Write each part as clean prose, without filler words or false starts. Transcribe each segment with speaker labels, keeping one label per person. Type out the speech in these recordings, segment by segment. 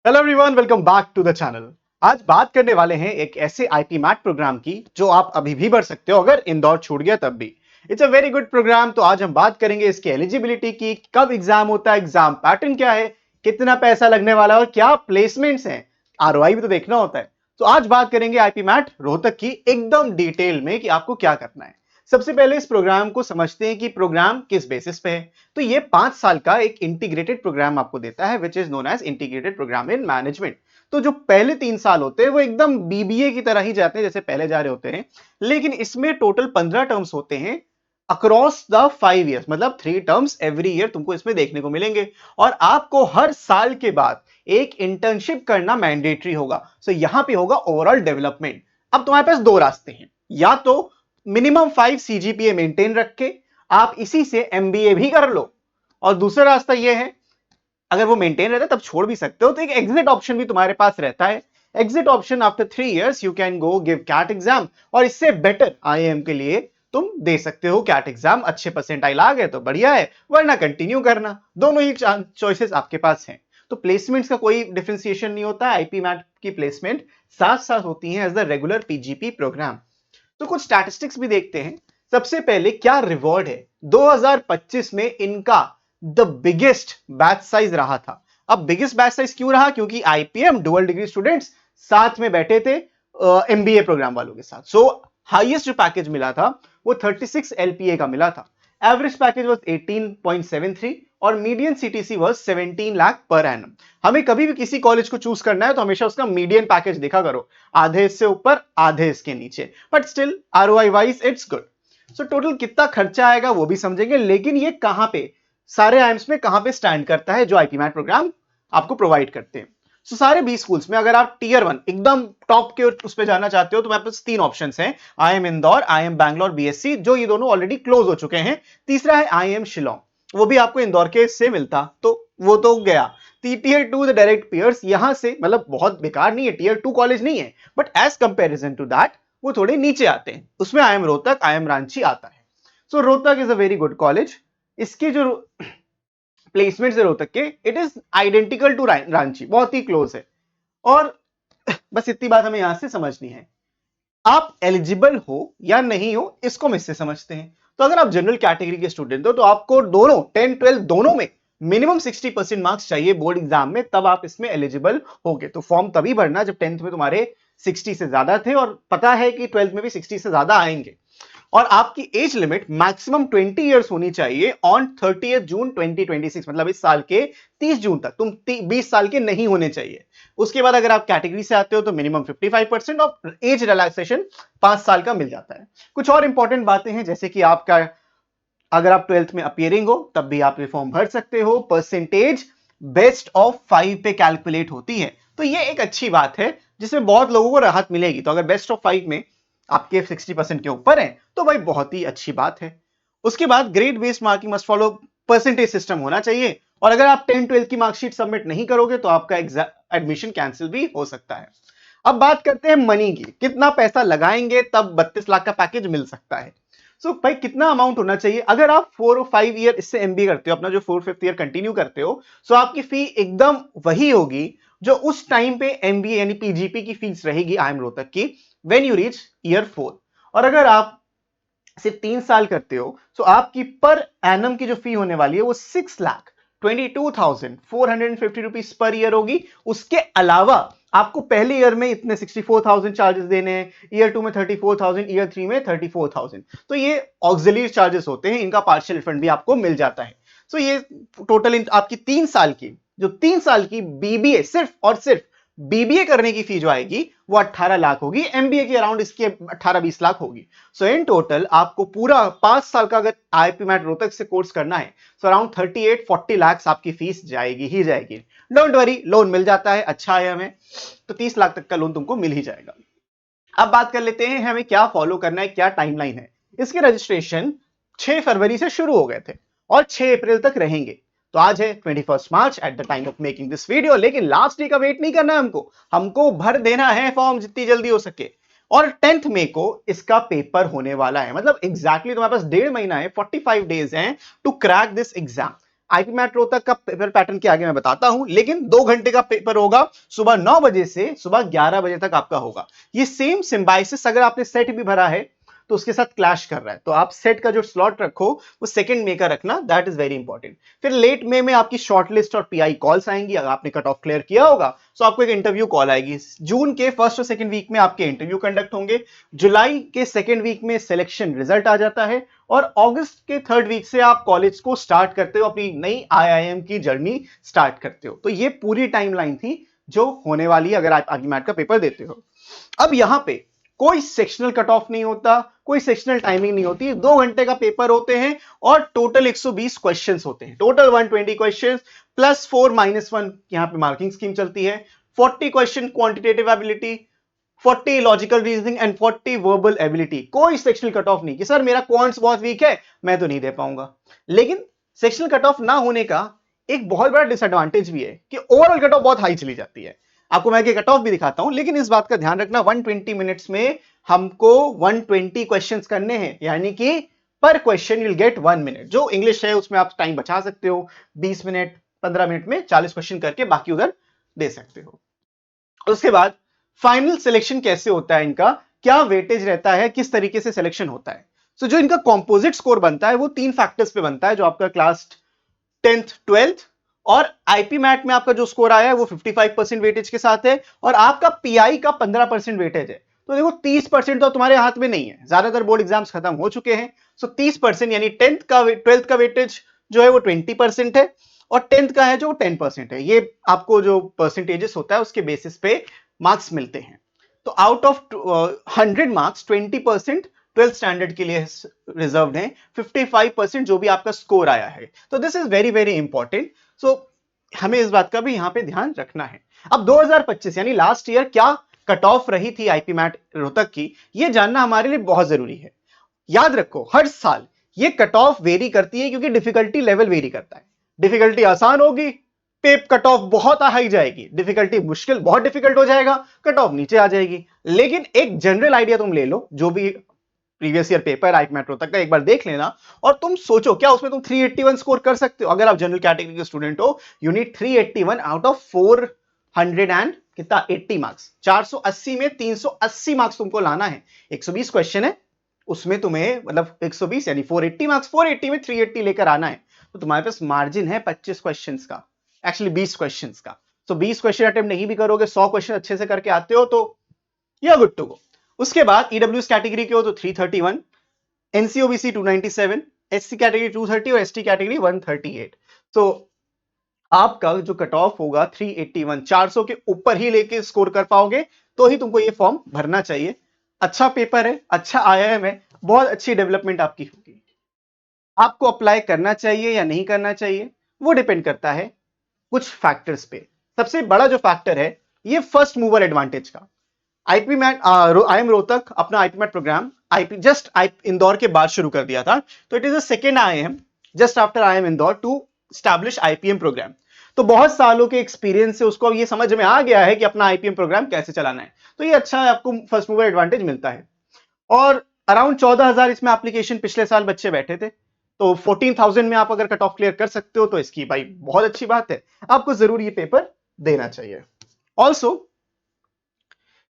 Speaker 1: Hello everyone, welcome back to the channel. आज बात करने वाले हैं एक ऐसे आईपी मैट प्रोग्राम की जो आप अभी भी भर सकते हो अगर इंदौर छूट गया तब भी। It's a very good programme. तो आज हम बात करेंगे इसकी एलिजिबिलिटी की, कब एग्जाम होता है, एग्जाम पैटर्न क्या है, कितना पैसा लगने वाला है और क्या प्लेसमेंट्स हैं। आरओआई भी तो देखना होता है। तो आज बात करेंगे आईपी मैट रोहतक की एकदम डिटेल में कि आपको क्या करना है। सबसे पहले इस प्रोग्राम को समझते हैं कि प्रोग्राम किस बेसिस पे है। तो ये 5 साल का एक इंटीग्रेटेड प्रोग्राम आपको देता है which is known as integrated programme in management. तो जो पहले 3 साल होते हैं वो एकदम बीबीए की तरह ही जाते हैं जैसे पहले जा रहे होते हैं, लेकिन इसमें टोटल 15 टर्म्स होते हैं अक्रॉस द 5 ईयर्स, मतलब 3 टर्म्स एवरी ईयर तुमको इसमें देखने को मिलेंगे। और आपको हर साल के बाद एक इंटर्नशिप करना मैंडेटरी होगा। सो यहां पे होगा ओवरऑल डेवलपमेंट। अब तुम्हारे पास दो रास्ते हैं, या तो मिनिमम 5 CGPA मेंटेन रख के आप इसी से एमबीए भी कर लो, और दूसरा रास्ता यह है अगर वो मेंटेन रहता है तब छोड़ भी सकते हो, तो एक एग्जिट ऑप्शन भी तुम्हारे पास रहता है। Exit option after 3 years you can go give CAT exam, और इससे बेटर आईएम के लिए तुम दे सकते हो कैट एग्जाम। अच्छे परसेंटाइल आ गए तो बढ़िया है, वरना कंटिन्यू करना। दोनों ही चॉइसेस आपके पास हैं। तो प्लेसमेंट्स का कोई डिफरेंशिएशन नहीं होता। आईपी मैट की प्लेसमेंट साथ साथ होती है as the regular PGP programme. तो कुछ स्टैटिस्टिक्स भी देखते हैं। सबसे पहले क्या रिवॉर्ड है, 2025 में इनका द बिगेस्ट बैच साइज रहा था। अब बिगेस्ट बैच साइज क्यों रहा, क्योंकि आईपीएम डुअल डिग्री स्टूडेंट्स साथ में बैठे थे एमबीए प्रोग्राम वालों के साथ। सो हाईएस्ट जो पैकेज मिला था वो 36 एलपीए का मिला था। एवरेज पैकेज वाज 18.73 और median CTC was 17 lakh per annum. हमें कभी भी किसी कॉलेज को चूज करना है तो हमेशा उसका मीडियन पैकेज देखा करो, आधे इससे ऊपर आधे इसके नीचे, but still ROI wise it's good. So total कितना खर्चा आएगा वो भी समझेंगे, लेकिन ये कहां पे सारे आईएम्स में कहां पे स्टैंड करता है जो आईपी मैट प्रोग्राम आपको प्रोवाइड करते हैं। सो सारे 20 स्कूल्स में अगर आप टीयर 1 एकदम टॉप के उस पे जाना चाहते हो तो मेरे पास 3 ऑप्शंस हैं। IIM Indore, IIM Bangalore BSc, जो ये दोनों ऑलरेडी क्लोज हो चुके हैं। तीसरा है आईएम शिलोंग, वो भी आपको इंदौर के से मिलता तो वो तो गया। टीयर 2 द डायरेक्ट पियर्स यहां से, मतलब बहुत बेकार नहीं है, टीयर 2 कॉलेज नहीं है, but as comparison to that वो थोड़े नीचे आते हैं। उसमें आईएम रोहतक, आईएम रांची आता है। So Rohtak is a very good college. इसके जो प्लेसमेंट से रोहतक के, it is identical to Ranchi, बहुत ही क्लोज है। और बस इतनी बात हमें यहां से समझनी है, आप एलिजिबल हो या नहीं हो इसको हम इससे समझते हैं। तो अगर आप जनरल कैटेगरी के स्टूडेंट हो तो आपको दोनों 10 12 दोनों में मिनिमम 60% मार्क्स चाहिए बोर्ड एग्जाम में, तब आप इसमें एलिजिबल होगे। तो फॉर्म तभी भरना जब 10th में तुम्हारे 60 से ज्यादा थे, और पता है कि 12th में भी 60 से ज्यादा आएंगे। और आपकी एज लिमिट मैक्सिमम 20 इयर्स होनी चाहिए ऑन 30 जून 2026, मतलब इस साल के 30 जून तक तुम 20 साल के नहीं होने चाहिए। उसके बाद अगर आप कैटेगरी से आते हो तो मिनिमम 55% और एज रिलैक्सेशन 5 साल का मिल जाता है। कुछ और इंपॉर्टेंट बातें हैं, जैसे कि आपका अगर आप 12th में अपियरिंग हो तब भी आप ये फॉर्म भर सकते हो। परसेंटेज बेस्ट ऑफ 5 पे कैलकुलेट होती है, तो ये एक अच्छी बात है जिसमें बहुत लोगों को राहत मिलेगी। तो अगर बेस्ट ऑफ 5 में आपके 60% के ऊपर है तो भाई बहुत ही अच्छी बात है। उसके बाद grade based marking must follow, percentage system होना चाहिए। और अगर आप 10 12 की मार्कशीट सबमिट नहीं करोगे तो आपका एडमिशन कैंसिल भी हो सकता है। अब बात करते हैं मनी की, कितना पैसा लगाएंगे तब 32 लाख का पैकेज मिल सकता है। सो भाई कितना अमाउंट होना चाहिए, अगर आप 4 और 5 ईयर इससे एमबीए करते हो, अपना जो 4 5 ईयर कंटिन्यू करते हो, सो आपकी फी एकदम वही होगी जो उस टाइम पे एमबीए यानी पीजीपी की फीस रहेगी आईएम रोहतक की, व्हेन यू रीच ईयर 4। और अगर आप सिर्फ 3 साल करते हो तो आपकी पर एनम की जो फी होने वाली है वो 6,22,450 पर ईयर होगी। उसके अलावा आपको पहले ईयर में इतने 64,000 चार्जेस देने हैं, ईयर 2 में 34,000, ईयर 3 में 34,000। तो ये ऑक्सिलरी चार्जेस होते हैं, इनका पार्शियल रिफंड भी आपको मिल जाता है। तो ये टोटल आपकी 3 साल की, जो 3 साल की बीबीए सिर्फ और सिर्फ बीबीए करने की फी जो आएगी वो 18 लाख होगी। एमबीए के अराउंड इसकी 18 20 लाख होगी। सो इन टोटल आपको पूरा 5 साल का अगर आईपी मैट रोहतक से कोर्स करना है तो अराउंड 38 40 लाख आपकी फीस जाएगी ही जाएगी। डोंट वरी, लोन मिल जाता है, अच्छा है हमें, तो 30 लाख तक का लोन तुमको मिल ही जाएगा। अब बात कर लेते हैं हमें क्या फॉलो करना है, क्या टाइमलाइन है। इसके रजिस्ट्रेशन 6 फरवरी से शुरू हो गए थे और 6 अप्रैल तक रहेंगे। तो आज है 21 March at the time of making this video, लेकिन लास्ट डे का वेट नहीं करना है हमको, हमको भर देना है फॉर्म जितनी जल्दी हो सके। और 10th मई को इसका पेपर होने वाला है, मतलब एग्जैक्टली तुम्हारे पास 1.5 महीना है, 45 डेज हैं to crack this exam. IPMAT Rohtak का पेपर पैटर्न के आगे मैं बताता हूं, लेकिन 2 घंटे का पेपर होगा, सुबह 9 बजे से सुबह 11 बजे तक आपका होगा। ये सेम सिम्बाइसिस अगर आपने सेट भी भरा है तो उसके साथ क्लैश कर रहा है, तो आप सेट का जो स्लॉट रखो वो सेकंड में का रखना, दैट इज वेरी इंपॉर्टेंट। फिर लेट में आपकी शॉर्टलिस्ट और पीआई कॉल्स आएंगी। अगर आपने कट ऑफ क्लियर किया होगा तो आपको एक इंटरव्यू कॉल आएगी। जून के फर्स्ट और सेकंड वीक में आपके इंटरव्यू कंडक्ट होंगे, जुलाई के सेकंड वीक में सिलेक्शन रिजल्ट आ जाता है, और अगस्त के थर्ड वीक से आप कॉलेज को स्टार्ट करते हो, अपनी नई आईआईएम की जर्नी स्टार्ट करते हो। तो ये पूरी टाइमलाइन थी जो होने वाली है अगर आप आगे मैट का पेपर देते हो। अब यहां पे कोई सेक्शनल कट ऑफ नहीं होता, कोई सेक्शनल टाइमिंग नहीं होती, 2 घंटे का पेपर होते हैं और टोटल 120 क्वेश्चंस होते हैं, टोटल 120 क्वेश्चंस प्लस 4 -1 यहां पे मार्किंग स्कीम चलती है। 40 question quantitative ability, 40 logical reasoning and 40 verbal ability. कोई सेक्शनल कट ऑफ नहीं कि सर मेरा क्वांट्स बहुत वीक है मैं तो नहीं दे पाऊंगा। लेकिन सेक्शनल कट ऑफ ना होने का एक बहुत बड़ा डिसएडवांटेज भी है कि ओवरऑल कट ऑफ बहुत हाई चली जाती है। आपको मैं कट ऑफ भी दिखाता हूं, लेकिन इस बात का ध्यान रखना 120 मिनट्स में हमको 120 क्वेश्चंस करने हैं, यानी कि पर question you will get 1 minute. जो इंग्लिश है उसमें आप टाइम बचा सकते हो, 20 मिनट 15 मिनट में 40 क्वेश्चन करके बाकी उधर दे सकते हो। उसके बाद फाइनल सिलेक्शन कैसे होता है, इनका क्या वेटेज रहता है, किस तरीके से सिलेक्शन होता है। तो जो इनका कॉम्पोजिट स्कोर बनता है वो 3 फैक्टर्स पे बनता है, जो आपका क्लास 10th 12th और आईपी मैट में आपका जो स्कोर आया है वो 55% वेटेज के साथ है, और आपका पीआई का 15% वेटेज है। तो देखो 30% तो तुम्हारे हाथ में नहीं है, ज्यादातर बोर्ड एग्जाम्स खत्म हो चुके हैं। सो 30% यानी 12th का वेटेज जो है वो 20% है, और 10th का है जो 10% है। ये आपको जो परसेंटेजेस होता है उसके बेसिस पे मार्क्स मिलते हैं। तो out of 100 marks 20% 12th standard के लिए रिजर्व्ड है, 55% जो भी आपका स्कोर आया है। तो this is very very important. So हमें इस बात का भी यहां पे ध्यान रखना है। अब 2025 यानी लास्ट ईयर क्या कट ऑफ रही थी आईपी मैट रोहतक की, ये जानना हमारे लिए बहुत जरूरी है। याद रखो हर साल ये कट ऑफ वेरी करती है, क्योंकि डिफिकल्टी लेवल वेरी करता है। डिफिकल्टी आसान होगी पेप कट ऑफ बहुत हाई जाएगी, डिफिकल्टी मुश्किल बहुत डिफिकल्ट हो जाएगा कट ऑफ नीचे आ जाएगी। लेकिन एक जनरल आइडिया तुम ले लो, जो भी previous year paper IPMAT Rohtak का एक बार देख लेना, और तुम सोचो क्या उसमें तुम 381 स्कोर कर सकते हो। अगर आप जनरल कैटेगरी के स्टूडेंट हो, you need 381 out of 400 and कितना 80 मार्क्स। 480 में 380 मार्क्स तुमको लाना है। 120 क्वेश्चन है, उसमें तुम्हें मतलब 120 यानी 480 मार्क्स, 480 में 380 लेकर आना है। तो तुम्हारे पास मार्जिन है 25 क्वेश्चंस का, एक्चुअली 20 क्वेश्चंस का। तो 20 क्वेश्चन अटेम्प्ट नहीं भी करोगे, 100 क्वेश्चन अच्छे से करके आते हो तो you are good to go. उसके बाद ईडब्ल्यूएस कैटेगरी के हो तो 331, एनसीओबीसी 297, एससी कैटेगरी 230 और एसटी कैटेगरी 138। तो आपका जो कट ऑफ होगा 381, 400 के ऊपर ही लेके स्कोर कर पाओगे तो ही तुमको ये फॉर्म भरना चाहिए। अच्छा पेपर है, अच्छा आईआईएम है, बहुत अच्छी डेवलपमेंट आपकी होगी। आपको अप्लाई करना चाहिए या नहीं करना चाहिए वो डिपेंड करता है कुछ फैक्टर्स पे। सबसे बड़ा जो फैक्टर है ये फर्स्ट मूवर एडवांटेज का। आईपी मैट आईएम रोहतक अपना IPMAT programme IP just Indore के बाद शुरू कर दिया था। तो it is a second IIM just after IIM Indore to establish IPM programme. तो बहुत सालों के एक्सपीरियंस से उसको अब ये समझ में आ गया है कि अपना आईपीएम प्रोग्राम कैसे चलाना है। तो ये अच्छा है, आपको फर्स्ट मूवर एडवांटेज मिलता है। और अराउंड 14,000 इसमें एप्लीकेशन पिछले साल बच्चे बैठे थे, तो 14,000 में आप अगर कट ऑफ क्लियर कर सकते हो तो इसकी भाई बहुत अच्छी बात है, आपको जरूर ये पेपर देना चाहिए। ऑल्सो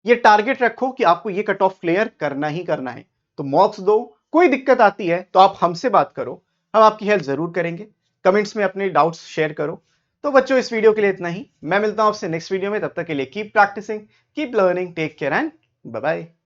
Speaker 1: ये टारगेट रखो कि आपको ये कट ऑफ क्लियर करना ही करना है, तो मॉक्स दो। कोई दिक्कत आती है तो आप हमसे बात करो, हम आपकी हेल्प जरूर करेंगे। कमेंट्स में अपने डाउट्स शेयर करो। तो बच्चों इस वीडियो के लिए इतना ही, मैं मिलता हूं आपसे नेक्स्ट वीडियो में। तब तक के लिए keep practising, keep learning, take care and bye bye.